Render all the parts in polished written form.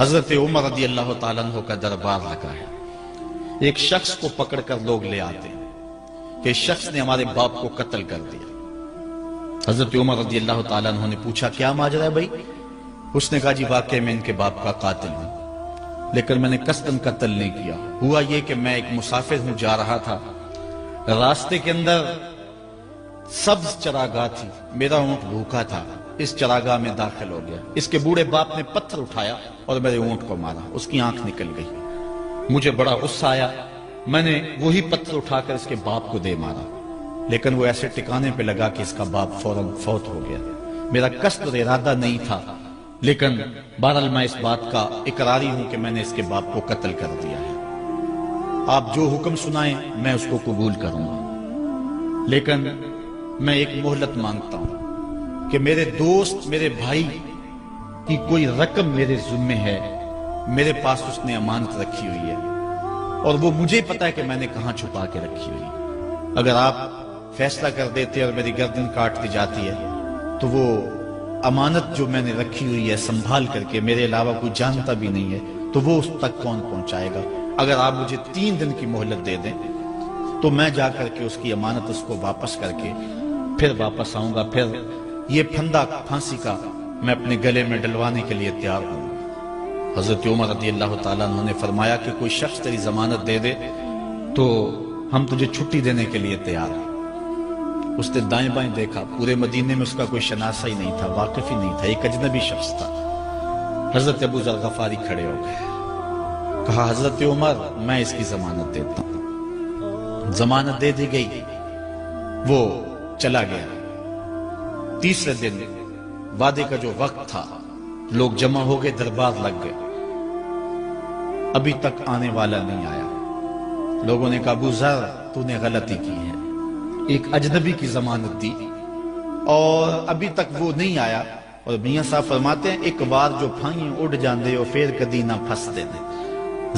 حضرت عمر رضی اللہ تعالیٰ عنہ کا دربار لگا ہے. ایک شخص کو پکڑ کر لوگ لے آتے ہیں کہ اس شخص نے ہمارے باپ کو قتل کر دیا. حضرت عمر رضی اللہ تعالیٰ عنہ نے پوچھا کیا ماجرا ہے بھائی؟ اس نے کہا جی واقعی میں ان کے باپ کا قاتل ہوں، لیکن میں نے قصداً قتل نہیں کیا. ہوا یہ کہ میں ایک مسافر ہوں، جا رہا تھا، راستے کے اندر سبز چراگاہ تھی، میرا اونٹ بھوکا تھا، اس چراگاہ میں داخل ہو گیا. اس کے بوڑھے باپ نے پتھر اٹھایا اور میرے اونٹ کو مارا، اس کی آنکھ نکل گئی. مجھے بڑا غصہ آیا، میں نے وہی پتھر اٹھا کر اس کے باپ کو دے مارا، لیکن وہ ایسے ٹکانے پہ لگا کہ اس کا باپ فوراً فوت ہو گیا. میرا قصد اور ارادہ نہیں تھا، لیکن بہرحال میں اس بات کا اقراری ہوں کہ میں نے اس کے باپ کو قتل کر دیا ہے. آپ جو حکم سنائیں میں اس کو قبول کروں گا، لیکن میں ایک مہلت مانگتا ہوں کہ میرے دوست، میرے بھائی کی کوئی رقم میرے ذمہ ہے، میرے پاس اس نے امانت رکھی ہوئی ہے اور وہ مجھے پتا ہے کہ میں نے کہاں چھپا کے رکھی ہوئی ہے. اگر آپ فیصلہ کر دیتے اور میری گردن کاٹ دی جاتی ہے تو وہ امانت جو میں نے رکھی ہوئی ہے سنبھال کر کے، میرے علاوہ کوئی جانتا بھی نہیں ہے، تو وہ اس تک کون پہنچائے گا؟ اگر آپ مجھے 3 دن کی مہلت دے دیں تو میں جا کر کے اس کی امانت اس کو واپس کر کے پھر واپس آؤں گا. پھر یہ پھندا پھانسی کا میں اپنے گلے میں ڈلوانے کے لیے تیار ہوں. حضرت عمر رضی اللہ تعالیٰ عنہ نے فرمایا کہ کوئی شخص تیری ضمانت دے دے تو ہم تجھے چھٹی دینے کے لیے تیار ہیں. اس نے دائیں بائیں دیکھا، پورے مدینے میں اس کا کوئی شناسہ ہی نہیں تھا، واقف ہی نہیں تھا، ایک اجنبی شخص تھا. حضرت ابو ذر غفاری کھڑے ہو گئے، کہا حضرت عمر میں اس کی ضمانت دیتا ہوں. ضمانت دے دی گئی، وہ چلا گیا. تیسرے دن وعدے کا جو وقت تھا، لوگ جمع ہو گئے، دربار لگ گئے، ابھی تک آنے والا نہیں آیا. لوگوں نے کہا ابو ذر تو نے غلطی کی ہے، ایک اجنبی کی ضمانت دی اور ابھی تک وہ نہیں آیا. اور میاں صاحب فرماتے ہیں ایک بار جو پھائیں اڑ جاندے اور پھر کدی نہ پھنس دے دے.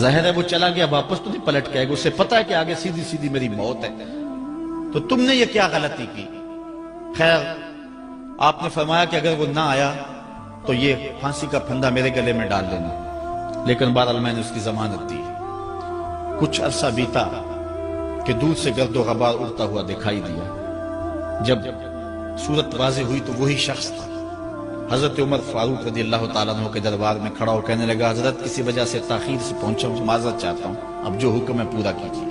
ظاہر ہے وہ چلا گیا، واپس تو نہیں پلٹ کے آئے گا، اسے پتا ہے کہ آگے سیدھی سیدھی میری موت ہے، تو تم نے یہ کیا غلطی کی؟ خیر آپ نے فرمایا کہ اگر وہ نہ آیا تو یہ پھانسی کا پھندا میرے گلے میں ڈال لینا، لیکن بہرحال میں نے اس کی ضمانت دی. کچھ عرصہ بیتا کہ دور سے گرد و غبار اڑتا ہوا دکھائی دیا. جب صورت واضح ہوئی تو وہی شخص تھا. حضرت عمر فاروق رضی اللہ تعالیٰ عنہ کے دربار میں کھڑا ہو کہنے لگا حضرت کسی وجہ سے تاخیر سے پہنچا ہوں، معذرت چاہتا ہوں، اب جو حکم ہے پورا کیجیے.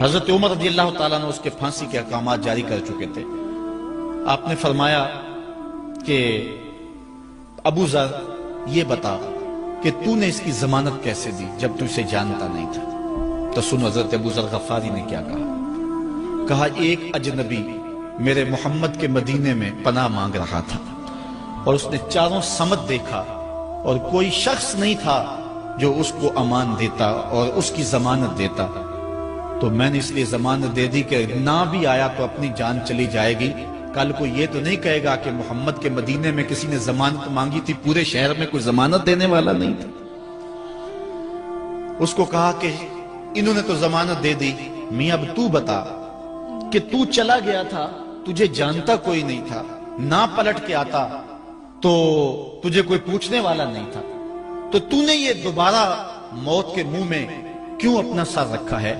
حضرت عمر رضی اللہ تعالیٰ عنہ اس کے پھانسی کے احکامات جاری کر چکے تھے. آپ نے فرمایا کہ ابو ذر یہ بتا کہ تو نے اس کی ضمانت کیسے دی جب تو اسے جانتا نہیں تھا؟ تو سن حضرت ابو ذر غفاری نے کیا کہا ایک اجنبی میرے محمد کے مدینے میں پناہ مانگ رہا تھا اور اس نے چاروں سمت دیکھا اور کوئی شخص نہیں تھا جو اس کو امان دیتا اور اس کی ضمانت دیتا، تو میں نے اس لیے ضمانت دے دی کہ نہ بھی آیا تو اپنی جان چلی جائے گی. کل کو یہ تو نہیں کہے گا کہ محمد کے مدینے میں کسی نے ضمانت مانگی تھی، پورے شہر میں کوئی ضمانت دینے والا نہیں تھا. اس کو کہا کہ انہوں نے تو ضمانت دے دی، میاں اب تو بتا کہ تو چلا گیا تھا، تجھے جانتا کوئی نہیں تھا، نہ پلٹ کے آتا تو تجھے کوئی پوچھنے والا نہیں تھا، تو تو نے یہ دوبارہ موت کے منہ میں کیوں اپنا سر رکھا ہے؟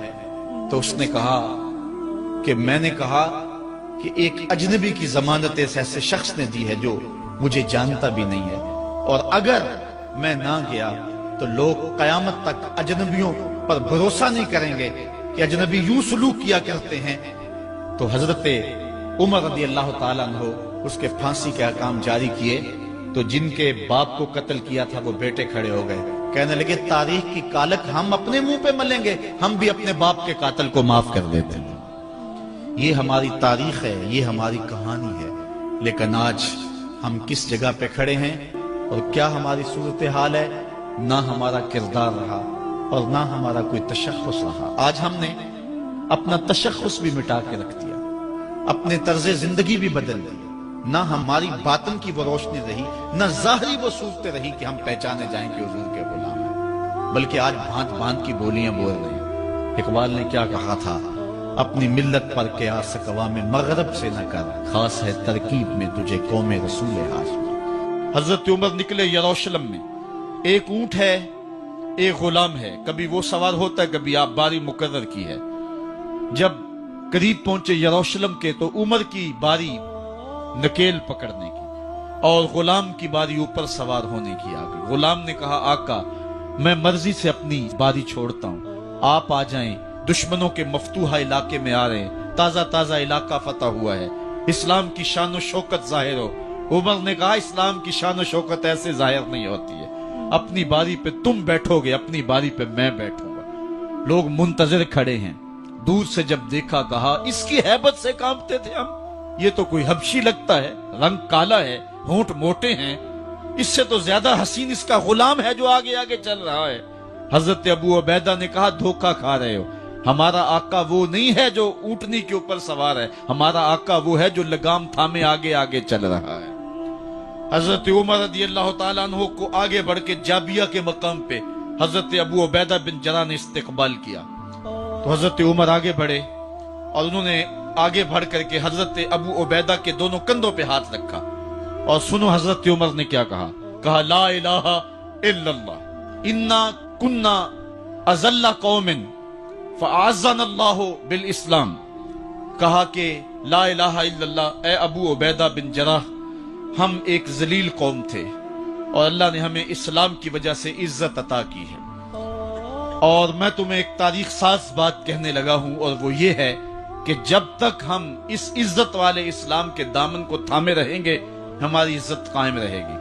تو اس نے کہا کہ میں نے کہا کہ ایک اجنبی کی ضمانت ایسے شخص نے دی ہے جو مجھے جانتا بھی نہیں ہے، اور اگر میں نہ گیا تو لوگ قیامت تک اجنبیوں پر بھروسہ نہیں کریں گے کہ اجنبی یوں سلوک کیا کرتے ہیں. تو حضرت عمر رضی اللہ تعالیٰ عنہ اس کے پھانسی کے احکام جاری کیے. تو جن کے باپ کو قتل کیا تھا وہ بیٹے کھڑے ہو گئے، کہنے لگے تاریخ کی کالک ہم اپنے منہ پہ ملیں گے، ہم بھی اپنے باپ کے قاتل کو معاف کر دیتے ہیں. یہ ہماری تاریخ ہے، یہ ہماری کہانی ہے، لیکن آج ہم کس جگہ پہ کھڑے ہیں اور کیا ہماری صورتحال ہے؟ نہ ہمارا کردار رہا اور نہ ہمارا کوئی تشخص رہا. آج ہم نے اپنا تشخص بھی مٹا کے رکھ دیا، اپنے طرز زندگی بھی بدل دی. نہ ہماری باطن کی وہ روشنی رہی، نہ ظاہری وہ صورتیں رہی کہ ہم پہچانے جائیں کہ حضور کے غلام ہیں، بلکہ آج بھانت بھانت کی بولیاں بول رہے ہیں. اقبال نے کیا کہا تھا؟ اپنی ملت پر قیاس اقوام مغرب سے نہ کر، خاص ہے ترکیب میں تجھے قوم رسول ہاشمی. حضرت عمر نکلے یروشلم میں ایک اونٹ ہے، ایک غلام ہے، کبھی وہ سوار ہوتا ہے، کبھی آپ باری مقرر کی ہے۔ جب قریب پہنچے یروشلم کے تو عمر کی باری نکیل پکڑنے کی اور غلام کی باری اوپر سوار ہونے کی آ گئی۔ غلام نے کہا آقا میں مرضی سے اپنی باری چھوڑتا ہوں، آپ آ جائیں، دشمنوں کے مفتوحہ علاقے میں آ رہے ہیں، تازہ تازہ علاقہ فتح ہوا ہے، اسلام کی شان و شوکت ظاہر ہو۔ عمر نے کہا اسلام کی شان و شوکت ایسے ظاہر نہیں ہوتی ہے، اپنی باری پہ تم بیٹھو گے، اپنی باری پہ میں بیٹھوں گا۔ لوگ منتظر کھڑے ہیں، دور سے جب دیکھا کہا اس کی ہیبت سے کانپتے تھے ہم، یہ تو کوئی حبشی لگتا ہے، رنگ کالا ہے، ہونٹ موٹے ہیں، اس سے تو زیادہ حسین اس کا غلام ہے جو آگے آگے چل رہا ہے۔ حضرت ابو عبیدہ نے کہا دھوکہ کھا رہے ہو، ہمارا آقا وہ نہیں ہے جو اونٹنی کے اوپر سوار ہے، ہمارا آقا وہ ہے جو لگام تھامے آگے آگے چل رہا ہے۔ حضرت عمر رضی اللہ تعالیٰ عنہ کو آگے بڑھ کے جابیہ کے مقام پہ حضرت ابو عبیدہ بن جراح نے استقبال کیا، تو حضرت عمر آگے بڑھے اور انہوں نے آگے بڑھ کر کے حضرت ابو عبیدہ کے دونوں کندھوں پہ ہاتھ رکھا، اور سنو حضرت عمر نے کیا کہا لا الہ الا اللہ انا کنا اذل قوم فاعزنا اللہ بالاسلام۔ کہا کہ لا الہ الا اللہ، اے ابو عبیدہ بن جراح، ہم ایک ذلیل قوم تھے اور اللہ نے ہمیں اسلام کی وجہ سے عزت عطا کی ہے، اور میں تمہیں ایک تاریخ ساز بات کہنے لگا ہوں، اور وہ یہ ہے کہ جب تک ہم اس عزت والے اسلام کے دامن کو تھامے رہیں گے ہماری عزت قائم رہے گی،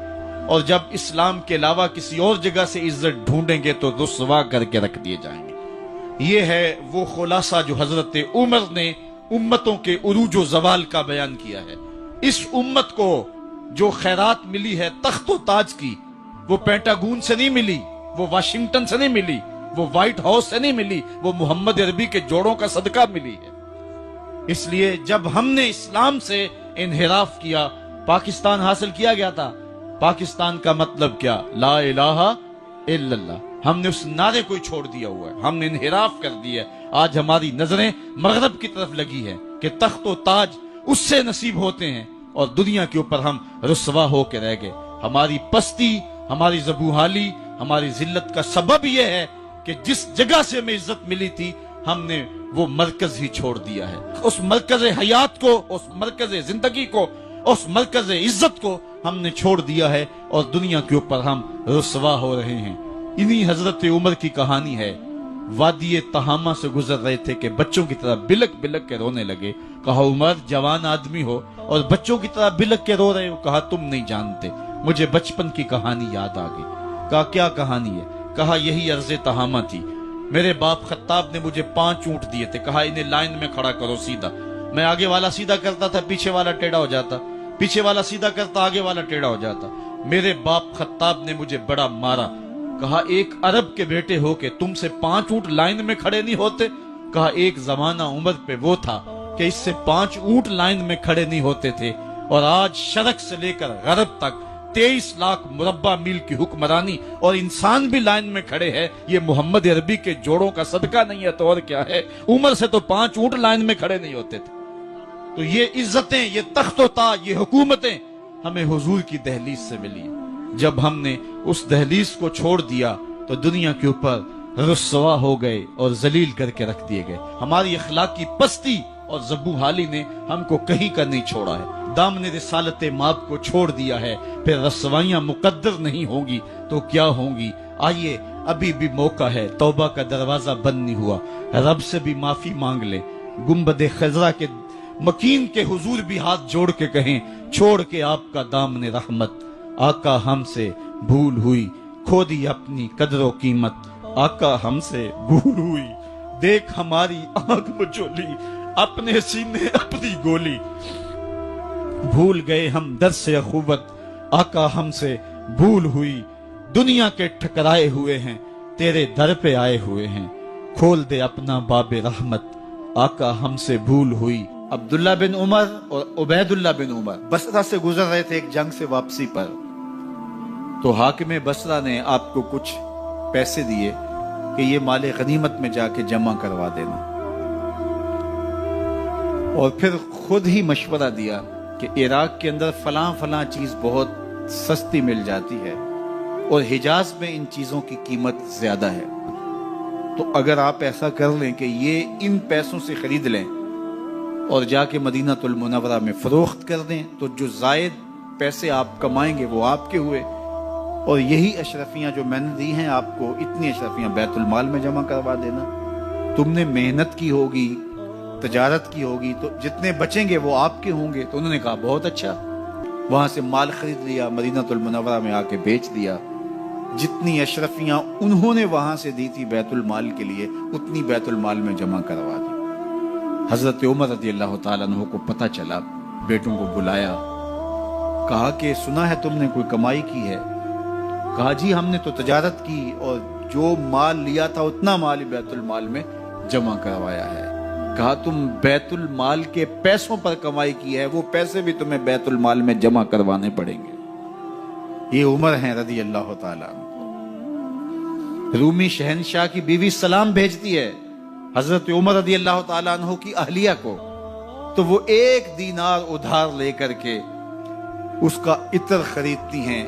اور جب اسلام کے علاوہ کسی اور جگہ سے عزت ڈھونڈیں گے تو رسوا کر کے رکھ دیے جائیں گے۔ یہ ہے وہ خلاصہ جو حضرت عمر نے امتوں کے عروج و زوال کا بیان کیا ہے۔ اس امت کو جو خیرات ملی ہے تخت و تاج کی، وہ پینٹاگون سے نہیں ملی، وہ واشنگٹن سے نہیں ملی، وہ وائٹ ہاؤس سے نہیں ملی، وہ محمد عربی کے جوڑوں کا صدقہ ملی ہے۔ اس لیے جب ہم نے اسلام سے انحراف کیا، پاکستان حاصل کیا گیا تھا، پاکستان کا مطلب کیا؟ لا الہ الا اللہ۔ ہم نے اس نعرے کو چھوڑ دیا ہوا ہے، ہم نے انحراف کر دیا ہے۔ آج ہماری نظریں مغرب کی طرف لگی ہے کہ تخت و تاج اس سے نصیب ہوتے ہیں، اور دنیا کے اوپر ہم رسوا ہو کے رہ گئے۔ ہماری پستی، ہماری زبوحالی، ہماری ذلت کا سبب یہ ہے کہ جس جگہ سے ہمیں عزت ملی تھی ہم نے وہ مرکز ہی چھوڑ دیا ہے۔ اس مرکز حیات کو، اس مرکز زندگی کو، اس مرکز عزت کو ہم نے چھوڑ دیا ہے، اور دنیا کے اوپر ہم رسوا ہو رہے ہیں۔ انہی حضرت عمر کی کہانی ہے، وادی تہامہ سے گزر رہے تھے کہ بچوں کی طرح بلک بلک کے رونے لگے۔ کہا عمر جوان آدمی ہو اور بچوں کی طرح بلک کے رو رہے ہو؟ کہا تم نہیں جانتے، مجھے بچپن کی کہانی یاد آ گئی۔ کہا کیا کہانی ہے؟ کہا یہی عرض تہامہ تھی، میرے باپ خطاب نے مجھے 5 اونٹ دیے تھے، کہا انہیں لائن میں کھڑا کرو سیدھا، میں آگے والا سیدھا کرتا تھا پیچھے والا ٹیڑھا ہو جاتا، پیچھے والا سیدھا کرتا آگے والا ٹیڑھا ہو جاتا۔ میرے باپ خطاب نے مجھے بڑا مارا۔ کہا ایک عرب کے بیٹے ہو کے تم سے 5 اونٹ لائن میں کھڑے نہیں ہوتے؟ کہا ایک زمانہ عمر پہ وہ تھا کہ اس سے 5 اونٹ لائن میں کھڑے نہیں ہوتے تھے، اور آج شرق سے لے کر غرب تک 23 لاکھ مربع میل کی حکمرانی اور انسان بھی لائن میں کھڑے ہیں۔ یہ محمد عربی کے جوڑوں کا صدقہ نہیں ہے تو اور کیا ہے؟ عمر سے تو 5 اونٹ لائن میں کھڑے نہیں ہوتے تھے۔ تو یہ عزتیں، یہ تخت و تاج، یہ حکومتیں ہمیں حضور کی دہلیز سے ملی۔ جب ہم نے اس دہلیز کو چھوڑ دیا تو دنیا کے اوپر رسوا ہو گئے اور ذلیل کر کے رکھ دیے گئے۔ ہماری اخلاقی پستی اور زبوحالی نے ہم کو کہیں کا نہیں چھوڑا ہے، دامن رسالت ماب کو چھوڑ دیا ہے۔ پھر رسوائیاں مقدر نہیں ہوں گی تو کیا ہوں گی؟ آئیے ابھی بھی موقع ہے، توبہ کا دروازہ بند نہیں ہوا، رب سے بھی معافی مانگ لیں۔ گنبد خضرا کے مکین کے حضور بھی ہاتھ جوڑ کے کہیں چھوڑ کے آپ کا دامن رحمت، آقا ہم سے بھول ہوئی، کھو دی اپنی قدر و قیمت، آقا ہم سے بھول ہوئی، دیکھ ہماری آنکھ مچولی، اپنے سینے اپنی گولی، بھول گئے ہم درس اخوت، آقا ہم سے بھول ہوئی، دنیا کے ٹھکرائے ہوئے ہیں تیرے در پہ آئے ہوئے ہیں، کھول دے اپنا باب رحمت، آقا ہم سے بھول ہوئی۔ عبداللہ بن عمر اور عبید اللہ بن عمر بصرہ سے گزر رہے تھے ایک جنگ سے واپسی پر، تو حاکم بصرہ نے آپ کو کچھ پیسے دیے کہ یہ مال غنیمت میں جا کے جمع کروا دینا، اور پھر خود ہی مشورہ دیا کہ عراق کے اندر فلاں فلاں چیز بہت سستی مل جاتی ہے، اور حجاز میں ان چیزوں کی قیمت زیادہ ہے. تو اگر آپ ایسا کر لیں کہ یہ ان پیسوں سے خرید لیں اور جا کے مدینہ المنورہ میں فروخت کر دیں تو جو زائد پیسے آپ کمائیں گے وہ آپ کے ہوئے. اور یہی اشرفیاں جو میں نے دی ہیں آپ کو، اتنی اشرفیاں بیت المال میں جمع کروا دینا. تم نے محنت کی ہوگی، تجارت کی ہوگی، تو جتنے بچیں گے وہ آپ کے ہوں گے. تو انہوں نے کہا بہت اچھا. وہاں سے مال خرید لیا، مدینہ المنورہ میں آ کے بیچ دیا. جتنی اشرفیاں انہوں نے وہاں سے دی تھی بیت المال کے لیے، اتنی بیت المال میں جمع کروا دی. حضرت عمر رضی اللہ تعالیٰ عنہ کو پتہ چلا، بیٹوں کو بلایا، کہا کہ سنا ہے تم نے کوئی کمائی کی ہے؟ کہا جی ہم نے تو تجارت کی اور جو مال لیا تھا اتنا مال بیت المال میں جمع کروایا ہے. کہا تم بیت المال کے پیسوں پر کمائی کی ہے، وہ پیسے بھی تمہیں بیت المال میں جمع کروانے پڑیں گے. یہ عمر ہیں رضی اللہ تعالیٰ عنہ. رومی شہنشاہ کی بیوی سلام بھیجتی ہے حضرت عمر رضی اللہ تعالیٰ عنہ کی اہلیہ کو، تو وہ 1 دینار ادھار لے کر کے اس کا عطر خریدتی ہیں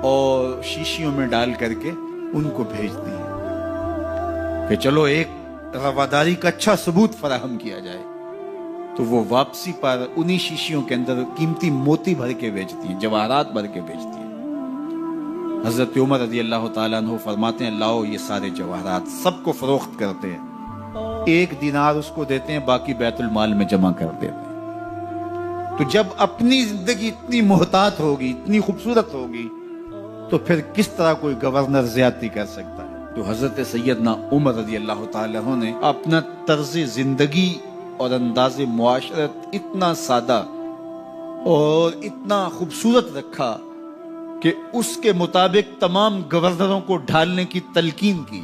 اور شیشیوں میں ڈال کر کے ان کو بھیجتی ہیں کہ چلو ایک رواداری کا اچھا ثبوت فراہم کیا جائے. تو وہ واپسی پر انہی شیشیوں کے اندر قیمتی موتی بھر کے بیچتی ہیں، جواہرات بھر کے بیچتی ہیں. حضرت عمر رضی اللہ تعالیٰ عنہ فرماتے ہیں لاؤ یہ سارے جواہرات، سب کو فروخت کرتے ہیں. 1 دینار اس کو دیتے ہیں، باقی بیت المال میں جمع کر دیتے ہیں. تو جب اپنی زندگی اتنی محتاط ہوگی، اتنی خوبصورت ہوگی، تو پھر کس طرح کوئی گورنر زیادتی کر سکتا ہے؟ تو حضرت سیدنا عمر رضی اللہ تعالیٰ عنہ نے اپنا طرز زندگی اور انداز معاشرت اتنا سادہ اور اتنا خوبصورت رکھا کہ اس کے مطابق تمام گورنروں کو ڈھالنے کی تلقین کی.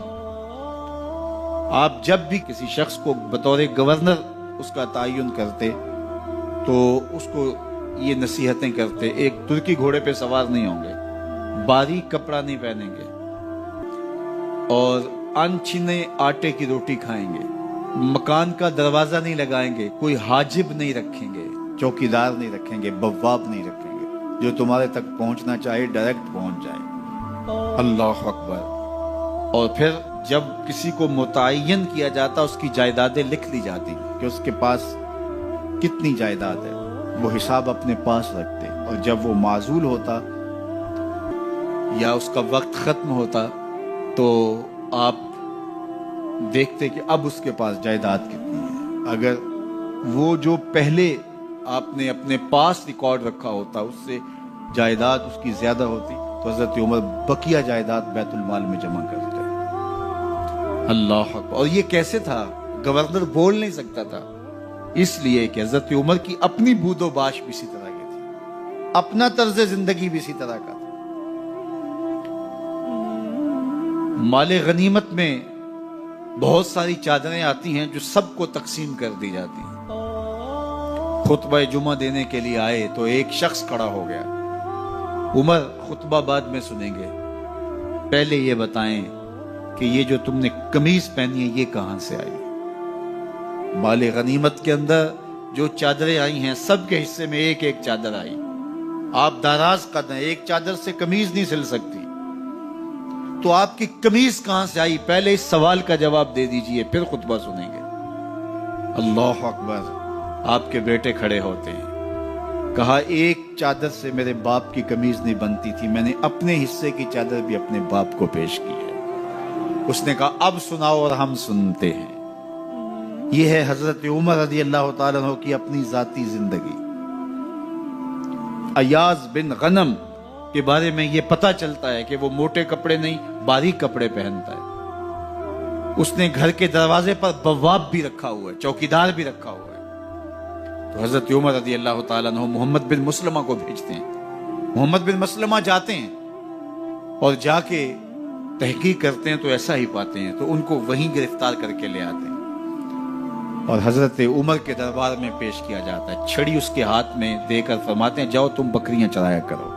آپ جب بھی کسی شخص کو بطور گورنر اس کا تعین کرتے تو اس کو یہ نصیحتیں کرتے: ایک ترکی گھوڑے پہ سوار نہیں ہوں گے، باریک کپڑا نہیں پہنیں گے، اور انچھنے آٹے کی روٹی کھائیں گے، مکان کا دروازہ نہیں لگائیں گے، کوئی حاجب نہیں رکھیں گے، چوکیدار نہیں رکھیں گے، بواب نہیں رکھیں گے، جو تمہارے تک پہنچنا چاہے ڈائریکٹ پہنچ جائے. اللہ اکبر. اور پھر جب کسی کو متعین کیا جاتا اس کی جائیدادیں لکھ لی جاتی کہ اس کے پاس کتنی جائیداد ہے، وہ حساب اپنے پاس رکھتے. اور جب وہ معزول ہوتا یا اس کا وقت ختم ہوتا تو آپ دیکھتے کہ اب اس کے پاس جائیداد کتنی ہے. اگر وہ جو پہلے آپ نے اپنے پاس ریکارڈ رکھا ہوتا اس سے جائیداد اس کی زیادہ ہوتی تو حضرت عمر بقیہ جائیداد بیت المال میں جمع کرتے. اللہ اکبر. اور یہ کیسے تھا؟ گورنر بول نہیں سکتا تھا، اس لیے کہ حضرت عمر کی اپنی بود و باش بھی اسی طرح کی تھی، اپنا طرز زندگی بھی اسی طرح کا تھا. مال غنیمت میں بہت ساری چادریں آتی ہیں جو سب کو تقسیم کر دی جاتی ہیں. خطبہ جمعہ دینے کے لیے آئے تو ایک شخص کھڑا ہو گیا. عمر خطبہ بعد میں سنیں گے، پہلے یہ بتائیں کہ یہ جو تم نے قمیض پہنی ہے یہ کہاں سے آئی؟ مال غنیمت کے اندر جو چادریں آئی ہیں سب کے حصے میں ایک ایک چادر آئی. آپ داراز قد ہیں، ایک چادر سے قمیض نہیں سل سکتی، تو آپ کی قمیض کہاں سے آئی؟ پہلے اس سوال کا جواب دے دیجئے، پھر خطبہ سنیں گے. اللہ اکبر. آپ کے بیٹے کھڑے ہوتے ہیں. کہا ایک چادر سے میرے باپ کی قمیض نہیں بنتی تھی، میں نے اپنے حصے کی چادر بھی اپنے باپ کو پیش کی ہے. اس نے کہا اب سناؤ اور ہم سنتے ہیں. یہ ہے حضرت عمر رضی اللہ تعالیٰ عنہ کی اپنی ذاتی زندگی. ایاز بن غنم کے بارے میں یہ پتہ چلتا ہے کہ وہ موٹے کپڑے نہیں باریک کپڑے پہنتا ہے. اس نے گھر کے دروازے پر بواب بھی رکھا ہوا ہے، چوکیدار بھی رکھا ہوا ہے. تو حضرت عمر رضی اللہ تعالیٰ عنہ محمد بن مسلمہ کو بھیجتے ہیں. محمد بن مسلمہ جاتے ہیں اور جا کے تحقیق کرتے ہیں تو ایسا ہی پاتے ہیں، تو ان کو وہیں گرفتار کر کے لے آتے ہیں اور حضرت عمر کے دربار میں پیش کیا جاتا ہے. چھڑی اس کے ہاتھ میں دے کر فرماتے ہیں جاؤ تم بکریاں چرایا کرو،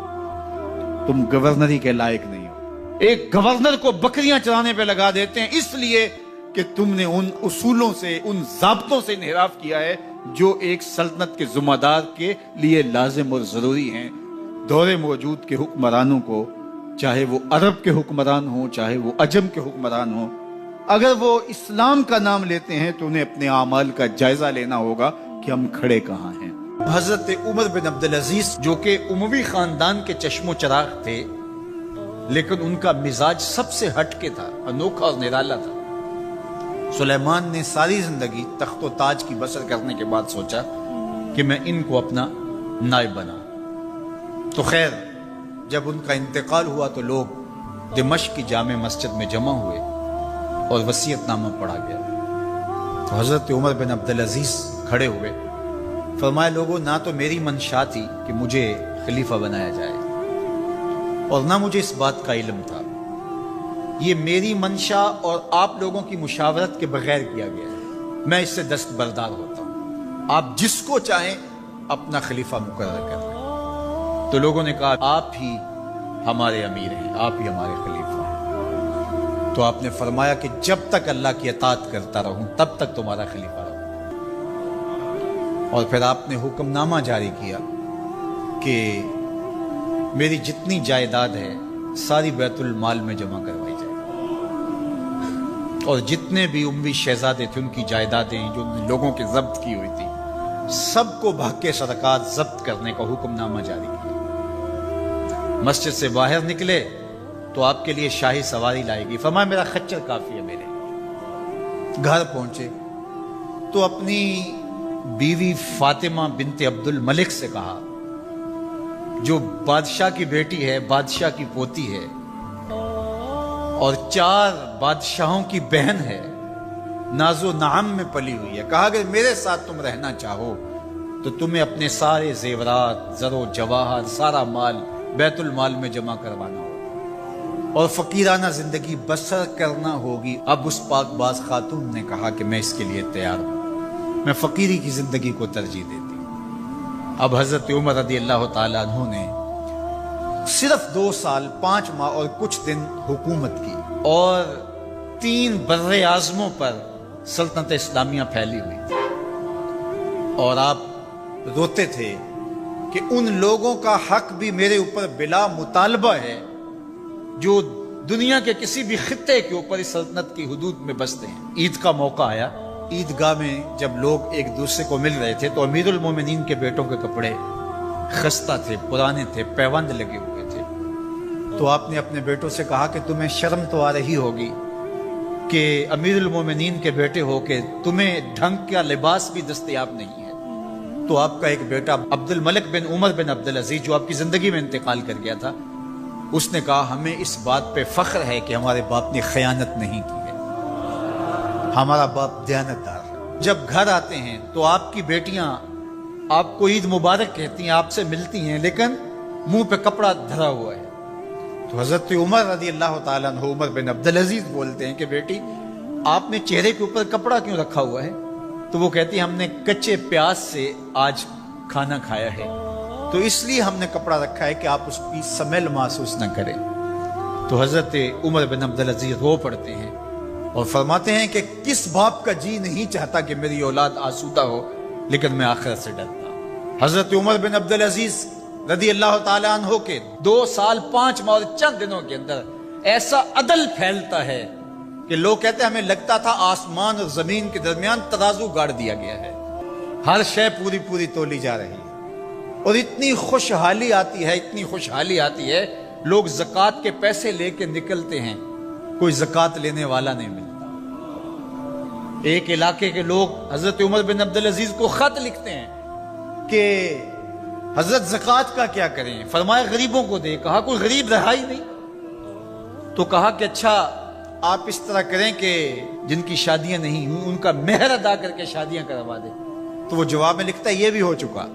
تم گورنری کے لائق نہیں ہو. ایک گورنر کو بکریاں چرانے پہ لگا دیتے ہیں اس لیے کہ تم نے ان اصولوں سے، ان ضابطوں سے انحراف کیا ہے جو ایک سلطنت کے ذمہ دار کے لیے لازم اور ضروری ہیں. دور موجود کے حکمرانوں کو چاہے وہ عرب کے حکمران ہوں چاہے وہ عجم کے حکمران ہوں، اگر وہ اسلام کا نام لیتے ہیں تو انہیں اپنے اعمال کا جائزہ لینا ہوگا کہ ہم کھڑے کہاں ہیں۔ حضرت عمر بن عبدالعزیز جو کہ اموی خاندان کے چشم و چراغ تھے، لیکن ان کا مزاج سب سے ہٹ کے تھا، انوکھا اور نرالا تھا۔ سلیمان نے ساری زندگی تخت و تاج کی بسر کرنے کے بعد سوچا کہ میں ان کو اپنا نائب بناؤں۔ تو خیر جب ان کا انتقال ہوا تو لوگ دمشق کی جامع مسجد میں جمع ہوئے اور وصیت نامہ پڑھا گیا۔ تو حضرت عمر بن عبدالعزیز کھڑے ہوئے، فرمایا لوگوں نہ تو میری منشا تھی کہ مجھے خلیفہ بنایا جائے اور نہ مجھے اس بات کا علم تھا، یہ میری منشا اور آپ لوگوں کی مشاورت کے بغیر کیا گیا ہے، میں اس سے دستبردار ہوتا ہوں، آپ جس کو چاہیں اپنا خلیفہ مقرر کر لیں۔ تو لوگوں نے کہا آپ ہی ہمارے امیر ہیں، آپ ہی ہمارے خلیفہ ہیں۔ تو آپ نے فرمایا کہ جب تک اللہ کی اطاعت کرتا رہوں تب تک تمہارا خلیفہ رہوں۔ اور پھر آپ نے حکم نامہ جاری کیا کہ میری جتنی جائیداد ہے ساری بیت المال میں جمع کروائی جائے، اور جتنے بھی اموی شہزادے تھے ان کی جائیدادیں جو ان لوگوں کے ضبط کی ہوئی تھی سب کو بھاگ کے سرکار ضبط کرنے کا حکم نامہ جاری کیا۔ مسجد سے باہر نکلے تو آپ کے لیے شاہی سواری لائے گی، فرمایا میرا خچر کافی ہے میرے۔ گھر پہنچے تو اپنی بیوی فاطمہ بنت عبد الملک سے کہا، جو بادشاہ کی بیٹی ہے، بادشاہ کی پوتی ہے اور 4 بادشاہوں کی بہن ہے، ناز و نعم میں پلی ہوئی ہے، کہا اگر میرے ساتھ تم رہنا چاہو تو تمہیں اپنے سارے زیورات، زر و جواہر، سارا مال بیت المال میں جمع کروانا ہوگا اور فقیرانہ زندگی بسر کرنا ہوگی۔ اب اس پاک باز خاتون نے کہا کہ میں اس کے لیے تیار ہوں، میں فقیری کی زندگی کو ترجیح دیتی ہوں۔ اب حضرت عمر رضی اللہ تعالیٰ عنہ نے صرف 2 سال 5 ماہ اور کچھ دن حکومت کی اور 3 بر اعظموں پر سلطنت اسلامیہ پھیلی ہوئی تھی، اور آپ روتے تھے کہ ان لوگوں کا حق بھی میرے اوپر بلا مطالبہ ہے جو دنیا کے کسی بھی خطے کے اوپر اس سلطنت کی حدود میں بستے ہیں۔ عید کا موقع آیا، عیدگاہ میں جب لوگ ایک دوسرے کو مل رہے تھے تو امیر المومنین کے بیٹوں کے کپڑے خستہ تھے، پرانے تھے، پیوند لگے ہوئے تھے۔ تو آپ نے اپنے بیٹوں سے کہا کہ تمہیں شرم تو آ رہی ہوگی کہ امیر المومنین کے بیٹے ہو کے تمہیں ڈھنگ کا لباس بھی دستیاب نہیں ہے۔ تو آپ کا ایک بیٹا عبد الملک بن عمر بن عبدالعزیز جو آپ کی زندگی میں انتقال کر گیا تھا، اس نے کہا ہمیں اس بات پہ فخر ہے کہ ہمارے باپ نے خیانت نہیں کی ہے، ہمارا باپ دیانتدار ہے۔ جب گھر آتے ہیں تو آپ کی بیٹیاں آپ کو عید مبارک کہتی ہیں، آپ سے ملتی ہیں، لیکن منہ پہ کپڑا دھرا ہوا ہے۔ تو حضرت عمر رضی اللہ تعالیٰ عنہ عمر بن عبدالعزیز بولتے ہیں کہ بیٹی آپ نے چہرے کے اوپر کپڑا کیوں رکھا ہوا ہے؟ تو وہ کہتی ہیں ہم نے کچے پیاز سے آج کھانا کھایا ہے تو اس لیے ہم نے کپڑا رکھا ہے کہ آپ اس کی سمیل محسوس نہ کریں۔ تو حضرت عمر بن عبدالعزیز رو پڑتے ہیں اور فرماتے ہیں کہ کس باپ کا جی نہیں چاہتا کہ میری اولاد آسودہ ہو، لیکن میں آخرت سے ڈرتا ہوں۔ حضرت عمر بن عبدالعزیز رضی اللہ تعالیٰ عنہ کے 2 سال 5 ماہ اور چند دنوں کے اندر ایسا عدل پھیلتا ہے کہ لوگ کہتے ہیں ہمیں لگتا تھا آسمان اور زمین کے درمیان ترازو گاڑ دیا گیا ہے، ہر شے پوری پوری تولی جا رہی ہے، اور اتنی خوشحالی آتی ہے، اتنی خوشحالی آتی ہے، لوگ زکوٰۃ کے پیسے لے کے نکلتے ہیں، کوئی زکوٰۃ لینے والا نہیں ملتا۔ ایک علاقے کے لوگ حضرت عمر بن عبدالعزیز کو خط لکھتے ہیں کہ حضرت زکوٰۃ کا کیا کریں؟ فرمایا غریبوں کو دے۔ کہا کوئی غریب رہا ہی نہیں، تو کہا کہ اچھا آپ اس طرح کریں کہ جن کی شادیاں نہیں ہوئی ان کا مہر ادا کر کے شادیاں کروا دیں۔ تو وہ جواب میں لکھتا ہے یہ بھی ہو چکا۔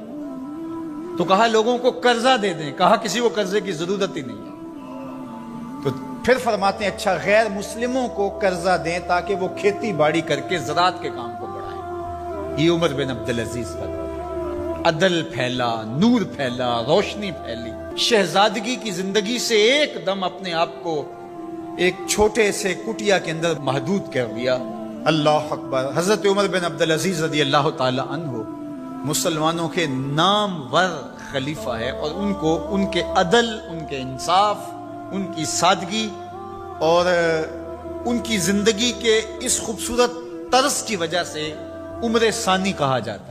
تو کہا لوگوں کو قرضہ دے دیں۔ کہا کسی کو قرضے کی ضرورت ہی نہیں ہے۔ تو پھر فرماتے ہیں اچھا غیر مسلموں کو قرضہ دیں تاکہ وہ کھیتی باڑی کر کے زراعت کے کام کو بڑھائیں۔ یہ عمر بن عبدالعزیز کا عدل پھیلا، نور پھیلا، روشنی پھیلی، شہزادگی کی زندگی سے ایک دم اپنے آپ کو ایک چھوٹے سے کٹیا کے اندر محدود کر دیا۔ اللہ اکبر۔ حضرت عمر بن عبدالعزیز رضی اللہ تعالی عنہ مسلمانوں کے نامور خلیفہ ہے، اور ان کو ان کے عدل، ان کے انصاف ان کی سادگی اور ان کی زندگی کے اس خوبصورت طرز کی وجہ سے عمر ثانی کہا جاتا ہے۔